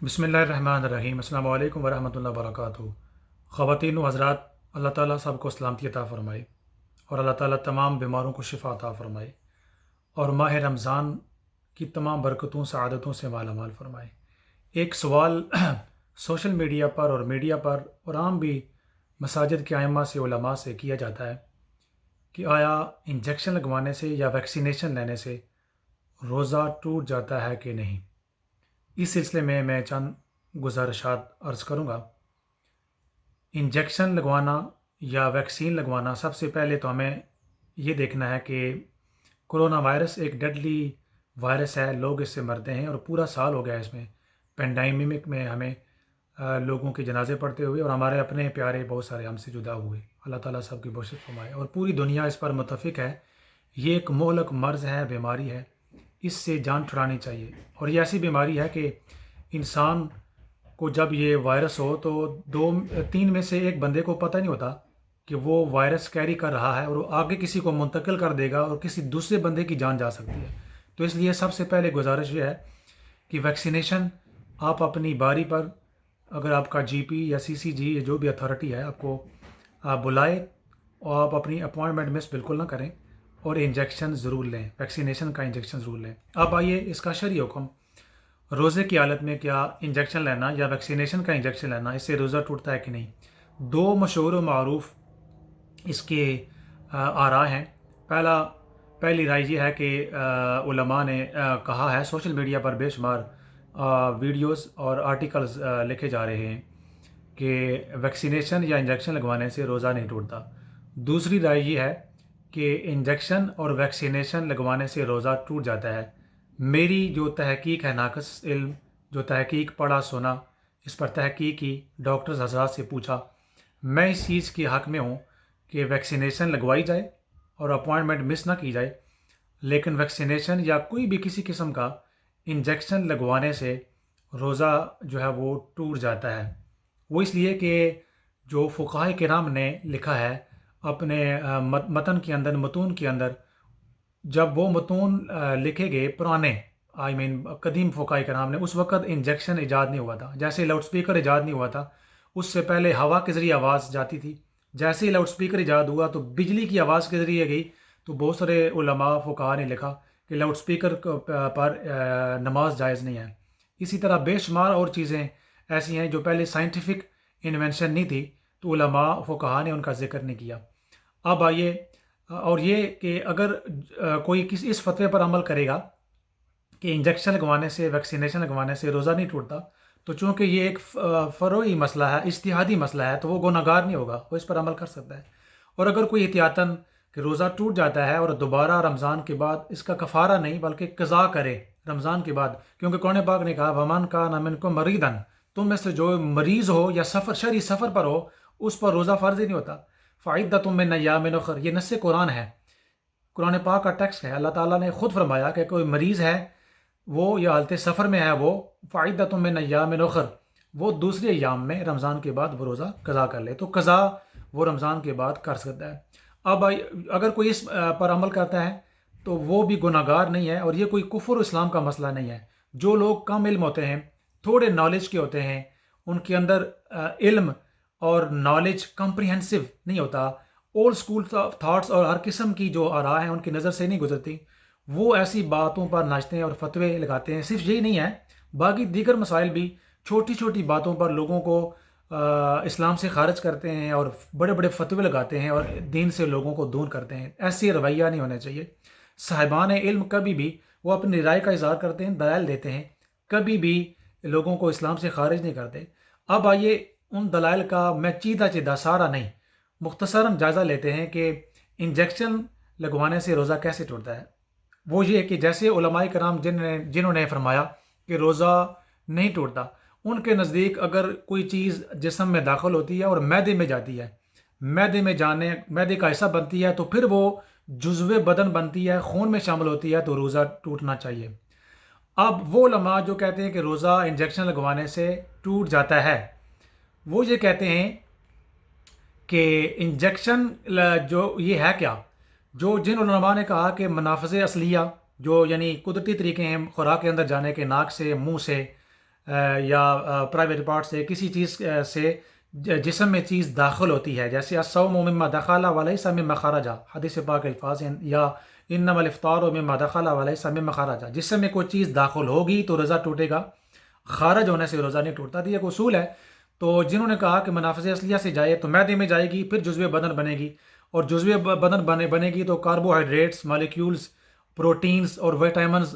بسم اللہ الرحمن الرحیم۔ السلام علیکم ورحمۃ اللہ وبرکاتہ۔ خواتین و حضرات، اللہ تعالیٰ سب کو سلامتی عطا فرمائے اور اللہ تعالیٰ تمام بیماروں کو شفا عطا فرمائے اور ماہ رمضان کی تمام برکتوں سعادتوں سے مالا مال فرمائے۔ ایک سوال سوشل میڈیا پر اور میڈیا پر اور عام بھی مساجد کے ائمہ سے علماء سے کیا جاتا ہے کہ آیا انجیکشن لگوانے سے یا ویکسینیشن لینے سے روزہ ٹوٹ جاتا ہے کہ نہیں؟ اس سلسلے میں چند گزارشات عرض کروں گا۔ انجیکشن لگوانا یا ویکسین لگوانا، سب سے پہلے تو ہمیں یہ دیکھنا ہے کہ کرونا وائرس ایک ڈیڈلی وائرس ہے، لوگ اس سے مرتے ہیں اور پورا سال ہو گیا اس میں پینڈیمک میں ہمیں لوگوں کے جنازے پڑھتے ہوئے، اور ہمارے اپنے پیارے بہت سارے ہم سے جدا ہوئے۔ اللہ تعالیٰ سب کی بخشش فرمائے، اور پوری دنیا اس پر متفق ہے یہ ایک مہلک مرض ہے، بیماری ہے، اس سے جان چھڑانی چاہیے۔ اور یہ ایسی بیماری ہے کہ انسان کو جب یہ وائرس ہو تو تین میں سے ایک بندے کو پتہ نہیں ہوتا کہ وہ وائرس کیری کر رہا ہے، اور وہ آگے کسی کو منتقل کر دے گا اور کسی دوسرے بندے کی جان جا سکتی ہے۔ تو اس لیے سب سے پہلے گزارش یہ ہے کہ ویکسینیشن آپ اپنی باری پر، اگر آپ کا جی پی یا سی سی جی یا جو بھی اتھارٹی ہے آپ کو بلائے، اور آپ اپنی اپوائنٹمنٹ مس بالکل نہ کریں اور انجیکشن ضرور لیں، ویکسینیشن کا انجیکشن ضرور لیں۔ اب آئیے اس کا شرعی حکم، روزے کی حالت میں کیا انجیکشن لینا یا ویکسینیشن کا انجیکشن لینا اس سے روزہ ٹوٹتا ہے کہ نہیں؟ دو مشہور و معروف اس کے آراء ہیں۔ پہلی رائے یہ ہے کہ علماء نے کہا ہے، سوشل میڈیا پر بے شمار ویڈیوز اور آرٹیکلز لکھے جا رہے ہیں کہ ویکسینیشن یا انجیکشن لگوانے سے روزہ نہیں ٹوٹتا۔ دوسری رائے یہ ہے کہ انجیکشن اور ویکسینیشن لگوانے سے روزہ ٹوٹ جاتا ہے۔ میری جو تحقیق ہے، ناقص علم جو تحقیق پڑھا سنا، اس پر تحقیق کی، ڈاکٹرز حضرات سے پوچھا، میں اس چیز کے حق میں ہوں کہ ویکسینیشن لگوائی جائے اور اپوائنٹمنٹ مس نہ کی جائے، لیکن ویکسینیشن یا کوئی بھی کسی قسم کا انجیکشن لگوانے سے روزہ جو ہے وہ ٹوٹ جاتا ہے۔ وہ اس لیے کہ جو فقہاء کرام نے لکھا ہے اپنے متن کے اندر، متون کے اندر، جب وہ متون لکھے گئے پرانے، قدیم فقہاء کرام نے، اس وقت انجیکشن ایجاد نہیں ہوا تھا، جیسے لاؤڈ سپیکر ایجاد نہیں ہوا تھا، اس سے پہلے ہوا کے ذریعے آواز جاتی تھی۔ جیسے ہی لاؤڈ سپیکر ایجاد ہوا تو بجلی کی آواز کے ذریعے گئی، تو بہت سارے علماء فقہاء نے لکھا کہ لاؤڈ سپیکر پر نماز جائز نہیں ہے۔ اسی طرح بے شمار اور چیزیں ایسی ہیں جو پہلے سائنٹیفک انوینشن نہیں تھی، تو علماء فقہاء نے ان کا ذکر نہیں کیا۔ اب آئیے، اور یہ کہ اگر کوئی کسی اس فتوے پر عمل کرے گا کہ انجیکشن لگوانے سے، ویکسینیشن لگوانے سے روزہ نہیں ٹوٹتا، تو چونکہ یہ ایک فروعی مسئلہ ہے، اجتہادی مسئلہ ہے، تو وہ گناہگار نہیں ہوگا، وہ اس پر عمل کر سکتا ہے۔ اور اگر کوئی احتیاطاً کہ روزہ ٹوٹ جاتا ہے اور دوبارہ رمضان کے بعد اس کا کفارہ نہیں بلکہ قضا کرے رمضان کے بعد، کیونکہ قرآن پاک نے کہا وَمَنْ كَانَ مِنْكُمْ مَرِيضًا، تم میں سے جو مریض ہو یا شرعی سفر پر ہو، اس پر روزہ فرض ہی نہیں ہوتا۔ فَعِدَّةٌ مِّنْ أَيَّامٍ أُخَرَ، یہ نص قرآن ہے، قرآن پاک کا ٹیکسٹ ہے۔ اللہ تعالیٰ نے خود فرمایا کہ کوئی مریض ہے وہ یا حالت سفر میں ہے، وہ فَعِدَّةٌ مِّنْ أَيَّامٍ أُخَرَ، وہ دوسرے ایام میں رمضان کے بعد وہ روزہ قضا کر لے، تو قضا وہ رمضان کے بعد کر سکتا ہے۔ اب اگر کوئی اس پر عمل کرتا ہے تو وہ بھی گناہگار نہیں ہے، اور یہ کوئی کفر و اسلام کا مسئلہ نہیں ہے۔ جو لوگ کم علم ہوتے ہیں، تھوڑے نالج کے ہوتے ہیں، ان کے اندر علم اور نالج کمپریہنسو نہیں ہوتا، اولڈ سکول تھاٹس اور ہر قسم کی جو آراء ہیں ان کی نظر سے نہیں گزرتی، وہ ایسی باتوں پر ناچتے ہیں اور فتوے لگاتے ہیں۔ صرف یہی نہیں ہے، باقی دیگر مسائل بھی، چھوٹی چھوٹی باتوں پر لوگوں کو اسلام سے خارج کرتے ہیں اور بڑے بڑے فتوے لگاتے ہیں اور دین سے لوگوں کو دور کرتے ہیں۔ ایسی رویہ نہیں ہونا چاہیے۔ صاحبان علم کبھی بھی وہ اپنی رائے کا اظہار کرتے ہیں، دلائل دیتے ہیں، کبھی بھی لوگوں کو اسلام سے خارج نہیں کرتے۔ اب آئیے ان دلائل کا میں چیدہ سارا نہیں، مختصراً جائزہ لیتے ہیں کہ انجیکشن لگوانے سے روزہ کیسے ٹوٹتا ہے۔ وہ یہ کہ جیسے علماء کرام جنہوں نے فرمایا کہ روزہ نہیں ٹوٹتا، ان کے نزدیک اگر کوئی چیز جسم میں داخل ہوتی ہے اور معدے میں جاتی ہے، معدے کا حصہ بنتی ہے، تو پھر وہ جزو بدن بنتی ہے، خون میں شامل ہوتی ہے، تو روزہ ٹوٹنا چاہیے۔ اب وہ علماء جو کہتے ہیں کہ روزہ انجیکشن لگوانے سے ٹوٹ جاتا ہے، وہ یہ کہتے ہیں کہ انجیکشن جو یہ ہے کیا، جن علماء نے کہا کہ منافذ اصلیہ جو یعنی قدرتی طریقے ہیں خوراک کے اندر جانے کے، ناک سے، منہ سے، یا پرائیویٹ پارٹ سے کسی چیز سے جسم میں چیز داخل ہوتی ہے، جیسے الصوم مما دخل ولیس مما خرج، حدیث پاک الفاظ ہیں، یا انما الافطار مما دخل ولیس مما خرج، جسم میں کوئی چیز داخل ہوگی تو روزہ ٹوٹے گا، خارج ہونے سے روزہ نہیں ٹوٹتا۔ تو یہ ایک اصول ہے۔ تو جنہوں نے کہا کہ منافذ اصلیہ سے جائے تو معدے میں جائے گی، پھر جزو بدن بنے گی، اور جزو بدن بنے گی تو کاربوہائیڈریٹس، مالیکیولز، پروٹینز اور وٹامنز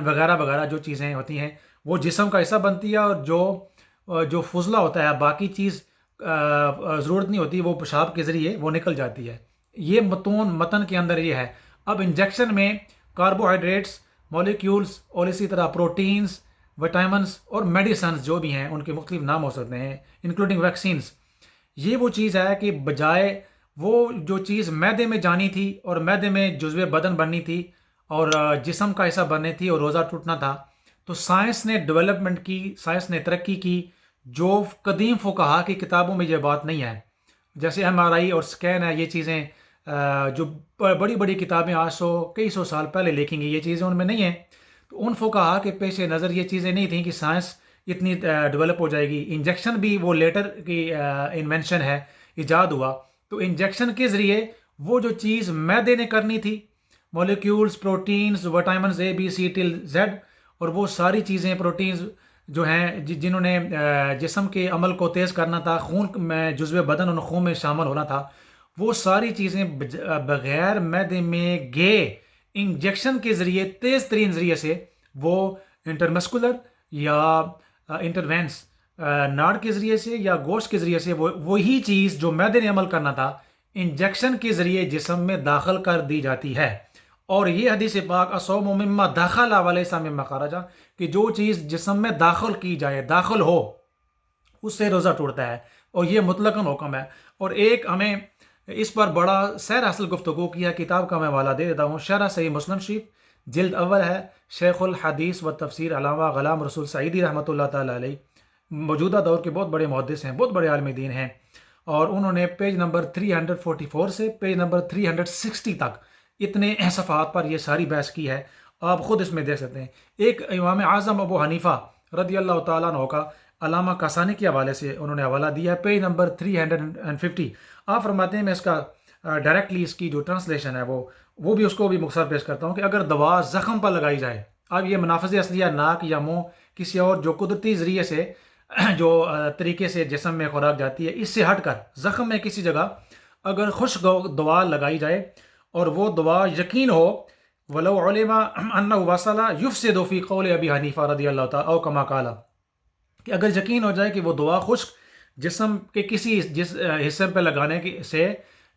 وغیرہ وغیرہ جو چیزیں ہوتی ہیں وہ جسم کا حصہ بنتی ہے، اور جو فضلہ ہوتا ہے، باقی چیز ضرورت نہیں ہوتی، وہ پیشاب کے ذریعے وہ نکل جاتی ہے۔ یہ متن کے اندر یہ ہے۔ اب انجیکشن میں کاربوہائیڈریٹس، مالیکیولز اور اسی طرح پروٹینز، وٹامنس اور میڈیسنز جو بھی ہیں ان کے مختلف نام ہو سکتے ہیں، انکلوڈنگ ویکسینز، یہ وہ چیز ہے کہ بجائے وہ جو چیز معدے میں جانی تھی اور معدے میں جزو بدن بننی تھی اور جسم کا حصہ بننی تھی اور روزہ ٹوٹنا تھا، تو سائنس نے ڈیولپمنٹ کی، سائنس نے ترقی کی، جو قدیم فقہا کی کتابوں میں یہ بات نہیں ہے۔ جیسے MRI اور سکین ہے، یہ چیزیں جو بڑی بڑی کتابیں آج کئی سو سال پہلے لکھی گئی، یہ چیزیں ان میں نہیں ہیں۔ تو ان فقہا کے پیش نظر یہ چیزیں نہیں تھیں کہ سائنس اتنی ڈیولپ ہو جائے گی۔ انجیکشن بھی وہ لیٹر کی انوینشن ہے، ایجاد ہوا۔ تو انجیکشن کے ذریعے وہ جو چیز معدے نے کرنی تھی، molecules, proteins, vitamins A B C till Z، اور وہ ساری چیزیں پروٹینز جو ہیں جنہوں نے جسم کے عمل کو تیز کرنا تھا، خون میں جزو بدن اور خون میں شامل ہونا تھا، وہ ساری چیزیں بغیر معدے میں گئے انجیکشن کے ذریعے، تیز ترین ذریعے سے، وہ انٹرمسکولر یا انٹروینس ناڑ کے ذریعے سے یا گوشت کے ذریعے سے، وہی چیز جو معدے نے عمل کرنا تھا انجیکشن کے ذریعے جسم میں داخل کر دی جاتی ہے۔ اور یہ حدیث پاک الصوم مما دخل ولیس مما خرج، کہ جو چیز جسم میں داخل کی جائے، داخل ہو، اس سے روزہ ٹوٹتا ہے، اور یہ مطلقاً حکم ہے۔ اور ایک ہمیں اس پر بڑا سیر حاصل گفتگو کیا، کتاب کا میں حوالہ دے دیتا ہوں، شرح صحیح مسلم شریف، جلد اول ہے، شیخ الحدیث و تفسیر علامہ غلام رسول سعیدی رحمۃ اللہ تعالیٰ علیہ، موجودہ دور کے بہت بڑے محدث ہیں، بہت بڑے عالم دین ہیں، اور انہوں نے پیج نمبر 344 سے پیج نمبر 360 تک اتنے صفحات پر یہ ساری بحث کی ہے، آپ خود اس میں دیکھ سکتے ہیں۔ ایک امام اعظم ابو حنیفہ رضی اللہ تعالیٰ عنہ کا علامہ کاسانی کے حوالے سے انہوں نے حوالہ دیا ہے، پیج نمبر 350۔ آپ فرماتے ہیں، میں اس کا ڈائریکٹلی اس کی جو ٹرانسلیشن ہے وہ بھی اس کو بھی مختصر پیش کرتا ہوں، کہ اگر دوا زخم پر لگائی جائے، اب یہ منافذ اصلیہ ناک یا منہ کسی اور جو قدرتی ذریعے سے جو طریقے سے جسم میں خوراک جاتی ہے، اس سے ہٹ کر زخم میں کسی جگہ اگر خشک دوا لگائی جائے، اور وہ دوا یقین ہو، ولو علم انہ وصل یفسد فی قول ابی حنیفہ رضی اللہ تعالیٰ او کما قال، کہ اگر یقین ہو جائے کہ وہ دوا خشک جسم کے کسی جس حصے پہ لگانے سے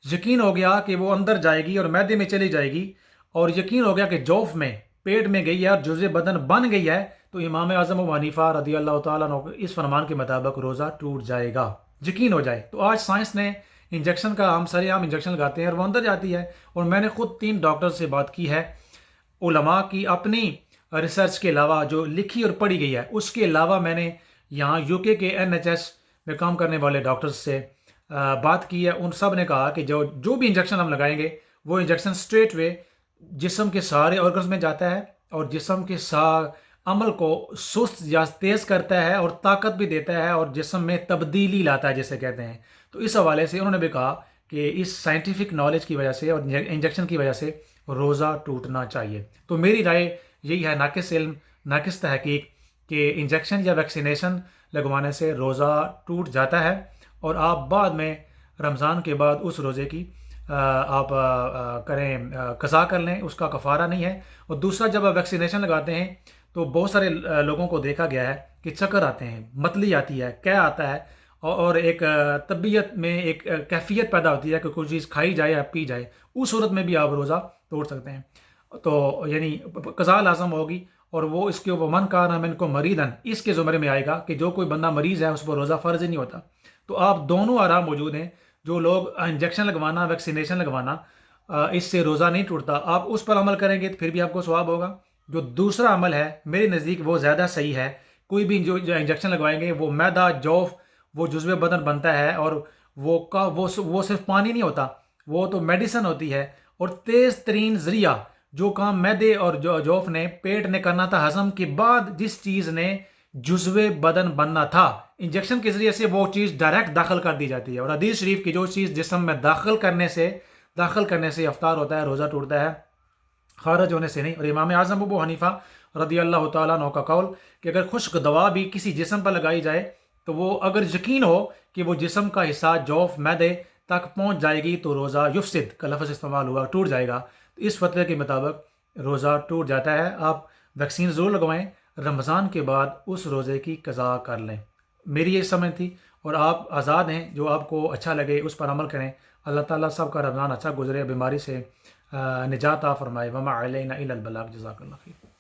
یقین ہو گیا کہ وہ اندر جائے گی اور معدے میں چلی جائے گی، اور یقین ہو گیا کہ جوف میں، پیٹ میں گئی ہے اور جزء بدن بن گئی ہے، تو امام اعظم ابو حنیفہ رضی اللہ تعالیٰ عنہ اس فرمان کے مطابق روزہ ٹوٹ جائے گا، یقین ہو جائے۔ تو آج سائنس نے انجیکشن کا، ہم سر عام انجیکشن لگاتے ہیں اور وہ اندر جاتی ہے، اور میں نے خود 3 ڈاکٹر سے بات کی ہے، علماء کی اپنی ریسرچ کے علاوہ جو لکھی اور پڑھی گئی ہے، اس کے علاوہ میں نے یہاں UK کے NHS میں کام کرنے والے ڈاکٹرز سے بات کی ہے، ان سب نے کہا کہ جو بھی انجیکشن ہم لگائیں گے، وہ انجیکشن اسٹریٹ وے جسم کے سارے آرگنز میں جاتا ہے، اور جسم کے عمل کو سست یا تیز کرتا ہے، اور طاقت بھی دیتا ہے، اور جسم میں تبدیلی لاتا ہے جسے کہتے ہیں۔ تو اس حوالے سے انہوں نے بھی کہا کہ اس سائنٹیفک نالج کی وجہ سے اور انجیکشن کی وجہ سے روزہ ٹوٹنا چاہیے۔ تو میری رائے یہی ہے، ناقص علم، ناقص تحقیق، کہ انجیکشن یا ویکسینیشن لگوانے سے روزہ ٹوٹ جاتا ہے، اور آپ بعد میں رمضان کے بعد اس روزے کی آپ کریں، قضا کر لیں، اس کا کفارہ نہیں ہے۔ اور دوسرا، جب آپ ویکسینیشن لگاتے ہیں تو بہت سارے لوگوں کو دیکھا گیا ہے کہ چکر آتے ہیں، متلی آتی ہے، قے آتا ہے، اور ایک طبیعت میں ایک کیفیت پیدا ہوتی ہے کہ کوئی چیز کھائی جائے یا پی جائے، اس صورت میں بھی آپ روزہ توڑ سکتے ہیں۔ تو یعنی قضا لازم ہوگی، اور وہ اس کے من کا نام ان کو مریدن، اس کے زمرے میں آئے گا کہ جو کوئی بندہ مریض ہے اس پر روزہ فرض ہی نہیں ہوتا۔ تو آپ دونوں آرام موجود ہیں، جو لوگ انجیکشن لگوانا، ویکسینیشن لگوانا، اس سے روزہ نہیں ٹوٹتا، آپ اس پر عمل کریں گے تو پھر بھی آپ کو ثواب ہوگا۔ جو دوسرا عمل ہے میرے نزدیک وہ زیادہ صحیح ہے، کوئی بھی جو انجیکشن لگوائیں گے، وہ معدہ، جوف، وہ جزو بدن بنتا ہے، اور وہ صرف پانی نہیں ہوتا، وہ تو میڈیسن ہوتی ہے، اور تیز ترین ذریعہ جو کام معدے اور جوف نے، پیٹ نے کرنا تھا ہضم کے بعد، جس چیز نے جزو بدن بننا تھا، انجیکشن کے ذریعے سے وہ چیز ڈائریکٹ داخل کر دی جاتی ہے، اور حدیث شریف کی جو چیز جسم میں داخل کرنے سے افطار ہوتا ہے، روزہ ٹوٹتا ہے، خارج ہونے سے نہیں۔ اور امام اعظم ابو حنیفہ رضی اللہ تعالیٰ عنہ کا قول کہ اگر خشک دوا بھی کسی جسم پر لگائی جائے تو وہ اگر یقین ہو کہ وہ جسم کا حصہ جوف معدے تک پہنچ جائے گی تو روزہ یفسد کا لفظ استعمال ہوا، ٹوٹ جائے گا، تو اس فتوے کے مطابق روزہ ٹوٹ جاتا ہے۔ آپ ویکسین ضرور لگوائیں، رمضان کے بعد اس روزے کی قضا کر لیں۔ میری یہ سمجھ تھی، اور آپ آزاد ہیں، جو آپ کو اچھا لگے اس پر عمل کریں۔ اللہ تعالیٰ سب کا رمضان اچھا گزرے، بیماری سے نجات عطا فرمائے۔ وما علینا الا البلاغ۔ جزاک اللہ خیر۔